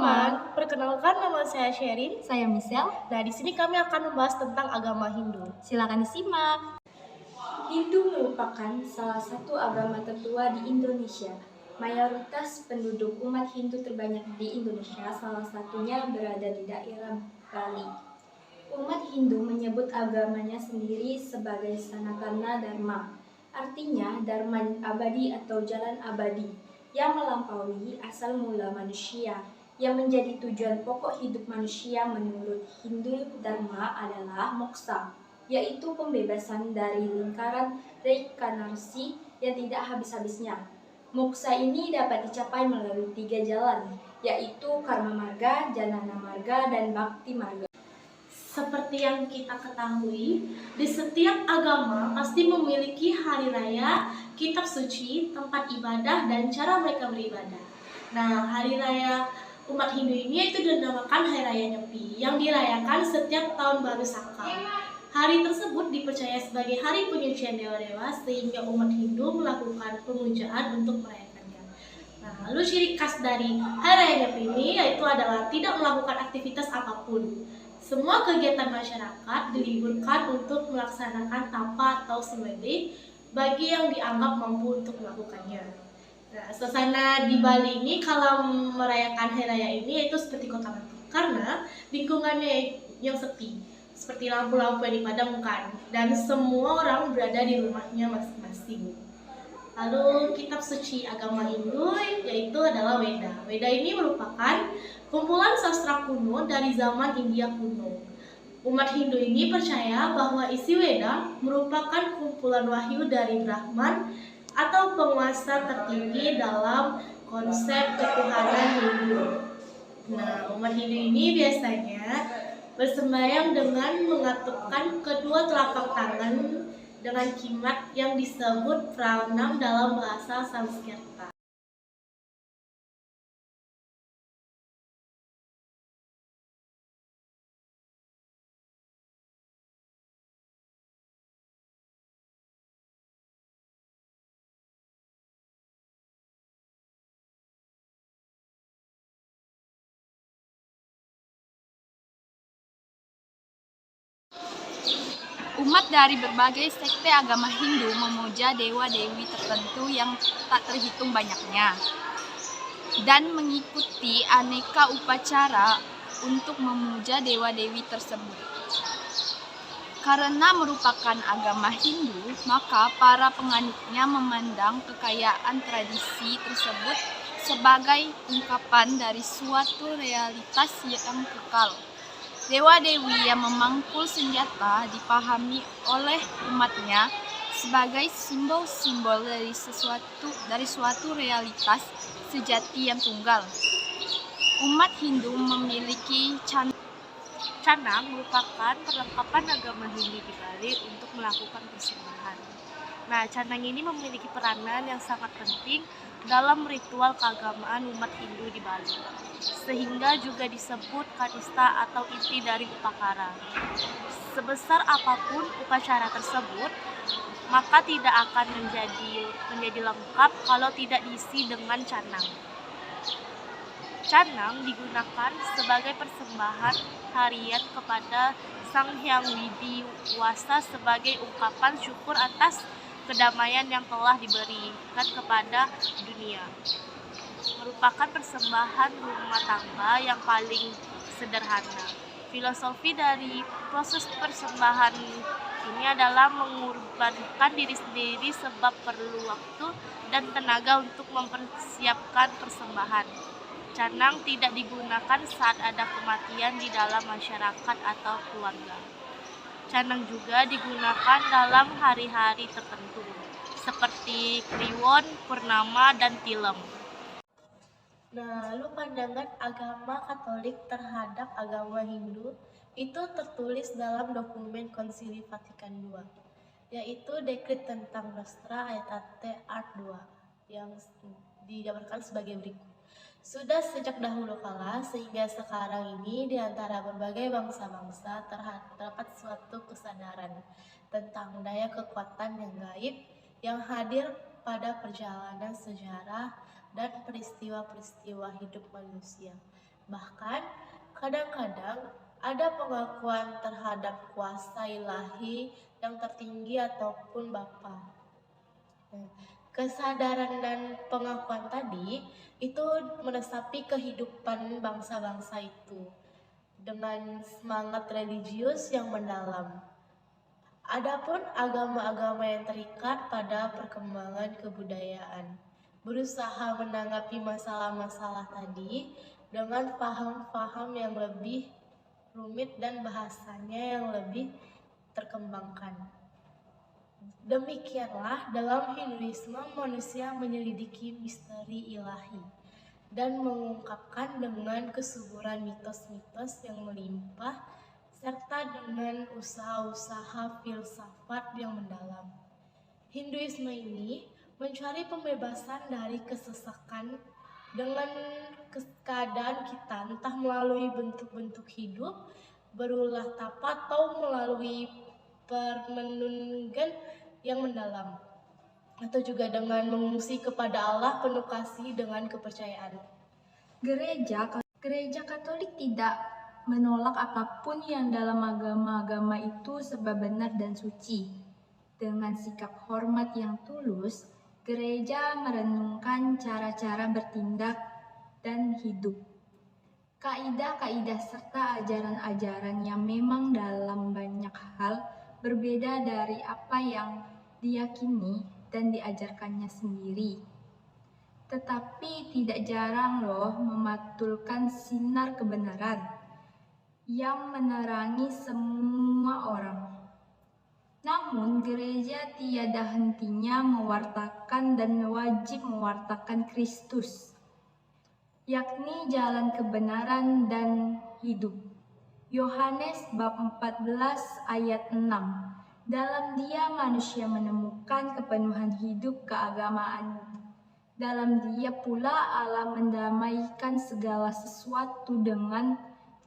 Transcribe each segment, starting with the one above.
teman-teman, perkenalkan nama saya Sherin. Saya Michelle. Nah, di sini kami akan membahas tentang agama Hindu. Silakan disimak. Hindu merupakan salah satu agama tertua di Indonesia. Mayoritas penduduk umat Hindu terbanyak di Indonesia, salah satunya berada di daerah Bali. Umat Hindu menyebut agamanya sendiri sebagai Sanatana Dharma, artinya Dharma abadi atau jalan abadi yang melampaui asal mula manusia. Yang menjadi tujuan pokok hidup manusia menurut Hindu Dharma adalah moksa, yaitu pembebasan dari lingkaran reinkarnasi yang tidak habis-habisnya. Moksa ini dapat dicapai melalui 3 jalan, yaitu karma marga, janana marga, dan bhakti marga. Seperti yang kita ketahui, di setiap agama pasti memiliki hari raya, kitab suci, tempat ibadah, dan cara mereka beribadah. Nah, hari raya umat Hindu ini itu dinamakan Hari Raya Nyepi, yang dirayakan setiap tahun baru Saka. Hari tersebut dipercaya sebagai hari penyucian dewa-dewa, sehingga umat Hindu melakukan pemujaan untuk merayakannya. Nah, lalu ciri khas dari Hari Raya Nyepi ini yaitu adalah tidak melakukan aktivitas apapun. Semua kegiatan masyarakat diliburkan untuk melaksanakan tapa atau semedi bagi yang dianggap mampu untuk melakukannya. Nah, suasana di Bali ini kalau merayakan hari raya ini itu seperti kota mati karena lingkungannya yang sepi, seperti lampu-lampu yang dipadamkan dan semua orang berada di rumahnya masing-masing. Lalu kitab suci agama Hindu yaitu adalah Weda. Weda ini merupakan kumpulan sastra kuno dari zaman India kuno. Umat Hindu ini percaya bahwa isi Weda merupakan kumpulan wahyu dari Brahman atau penguasa tertinggi dalam konsep ketuhanan Hindu. Nah, umat Hindu ini biasanya bersembahyang dengan mengatupkan kedua telapak tangan dengan jimat yang disebut pranam dalam bahasa Sanskerta. Umat dari berbagai sekte agama Hindu memuja dewa-dewi tertentu yang tak terhitung banyaknya dan mengikuti aneka upacara untuk memuja dewa-dewi tersebut. Karena merupakan agama Hindu, maka para penganutnya memandang kekayaan tradisi tersebut sebagai ungkapan dari suatu realitas yang kekal. Dewa-dewi yang memangkul senjata dipahami oleh umatnya sebagai simbol-simbol dari suatu realitas sejati yang tunggal. Umat Hindu memiliki canang merupakan perlengkapan agama Hindu di Bali untuk melakukan persembahan. Nah, canang ini memiliki peranan yang sangat penting dalam ritual keagamaan umat Hindu di Bali, sehingga juga disebut kanista atau inti dari upakara. Sebesar apapun upacara tersebut, maka tidak akan menjadi lengkap kalau tidak diisi dengan canang. Canang digunakan sebagai persembahan harian kepada Sang Hyang Widiwasa sebagai ungkapan syukur atas kedamaian yang telah diberikan kepada dunia. Merupakan persembahan rumah tangga yang paling sederhana. Filosofi dari proses persembahan ini adalah mengorbankan diri sendiri sebab perlu waktu dan tenaga untuk mempersiapkan persembahan. Canang tidak digunakan saat ada kematian di dalam masyarakat atau keluarga. Canang juga digunakan dalam hari-hari tertentu, seperti Kliwon, Purnama, dan Tilem. Nah, lalu pandangan agama Katolik terhadap agama Hindu itu tertulis dalam dokumen Konsili Vatikan II, yaitu Dekret tentang Nostra Aetate Art II, yang dijabarkan sebagai berikut. Sudah sejak dahulu kala sehingga sekarang ini di antara berbagai bangsa-bangsa terdapat suatu kesadaran tentang daya kekuatan yang gaib yang hadir pada perjalanan sejarah dan peristiwa-peristiwa hidup manusia. Bahkan, kadang-kadang ada pengakuan terhadap kuasa ilahi yang tertinggi ataupun Bapa. Nah, kesadaran dan pengakuan tadi itu meresapi kehidupan bangsa-bangsa itu dengan semangat religius yang mendalam. Adapun agama-agama yang terikat pada perkembangan kebudayaan, berusaha menanggapi masalah-masalah tadi dengan paham-paham yang lebih rumit dan bahasanya yang lebih terkembangkan. Demikianlah dalam Hinduisme manusia menyelidiki misteri ilahi dan mengungkapkan dengan kesuburan mitos-mitos yang melimpah serta dengan usaha-usaha filsafat yang mendalam. Hinduisme ini mencari pembebasan dari kesesakan dengan keadaan kita, entah melalui bentuk-bentuk hidup, berulah tapak atau melalui permenungan yang mendalam, atau juga dengan mengungsi kepada Allah penuh kasih dengan kepercayaan. Gereja Katolik tidak menolak apapun yang dalam agama-agama itu sebab benar dan suci. Dengan sikap hormat yang tulus, gereja merenungkan cara-cara bertindak dan hidup. Kaidah-kaidah serta ajaran-ajaran yang memang dalam banyak hal berbeda dari apa yang diyakini dan diajarkannya sendiri. Tetapi tidak jarang loh mematulkan sinar kebenaran yang menerangi semua orang. Namun gereja tiada hentinya mewartakan dan wajib mewartakan Kristus, yakni jalan kebenaran dan hidup. Yohanes bab 14 ayat 6. Dalam Dia manusia menemukan kepenuhan hidup keagamaan. Dalam Dia pula Allah mendamaikan segala sesuatu dengan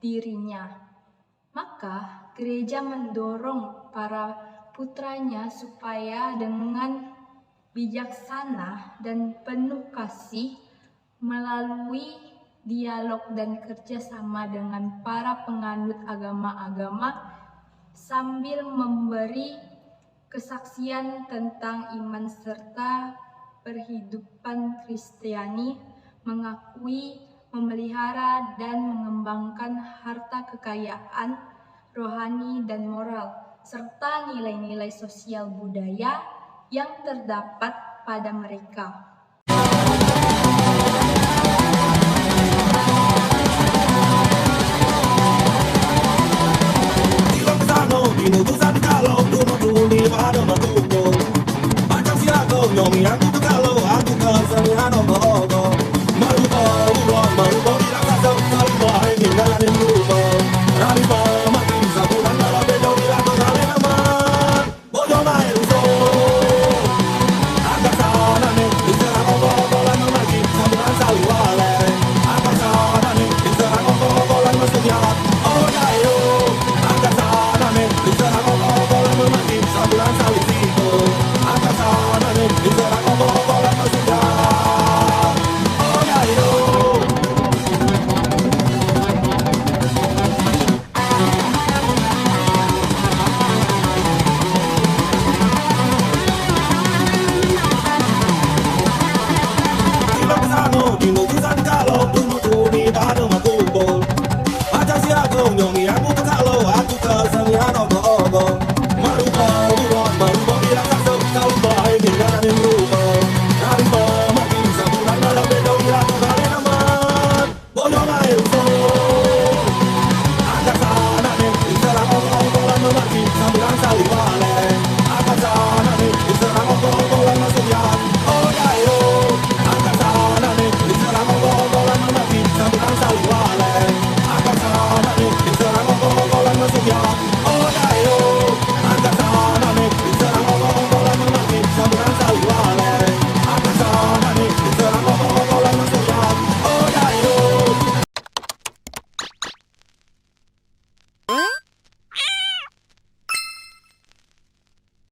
dirinya. Maka gereja mendorong para putranya supaya dengan bijaksana dan penuh kasih melalui dialog dan kerjasama dengan para penganut agama-agama sambil memberi kesaksian tentang iman serta perhidupan Kristiani, mengakui, memelihara dan mengembangkan harta kekayaan rohani dan moral serta nilai-nilai sosial budaya yang terdapat pada mereka. Pancasila kau nyomi